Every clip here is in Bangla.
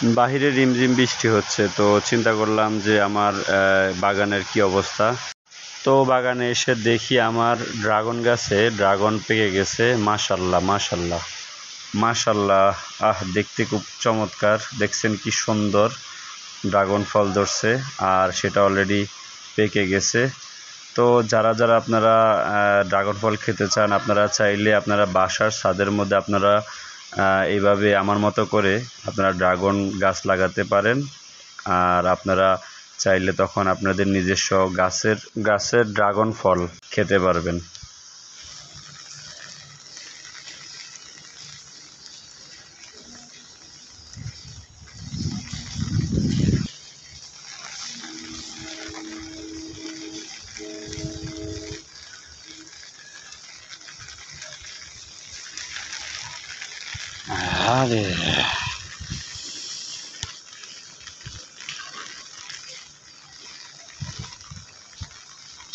বাহিরে রিমঝিম বৃষ্টি হচ্ছে, তো চিন্তা করলাম যে আমার বাগানের কি অবস্থা। তো বাগানে এসে দেখি আমার ড্রাগন গাছে ড্রাগন পেকে গেছে। মাশাল্লাহ মাশাল্লাহ মাশাল্লাহ, দেখতে খুব চমৎকার। দেখছেন কি সুন্দর ড্রাগন ফল ধরছে, আর সেটা অলরেডি পেকে গেছে। তো যারা যারা আপনারা ড্রাগন ফল খেতে চান, আপনারা চাইলে আপনারা বাসার ছাদের মধ্যে আপনারা এইভাবে আমার মতো করে আপনারা ড্রাগন গাছ লাগাতে পারেন। আর আপনারা চাইলে তখন আপনাদের নিজস্ব গাছের ড্রাগন ফল খেতে পারবেন। আরে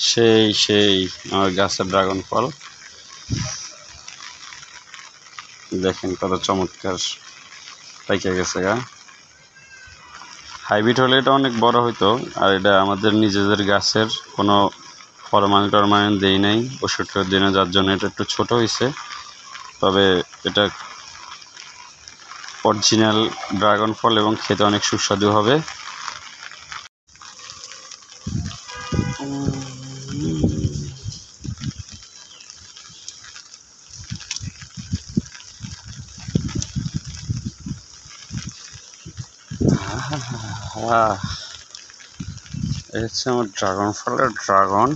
সেই সেই আমার গাছের ড্রাগন ফল দেখেন কত চমৎকার পাইকে গেছে গা। হাইব্রিড হলে এটা অনেক বড় হইতো, আর এটা আমাদের নিজেদের গাছের কোনো ফরমালিন টরমালিন দেই নাই, ওষুধ দিই না, যার জন্য এটা একটু ছোট হয়েছে। তবে এটা অরিজিনাল ড্রাগন ফল এবং খেতে অনেক সুস্বাদু হবে। এই হচ্ছে আমার ড্রাগন ফলের ড্রাগন।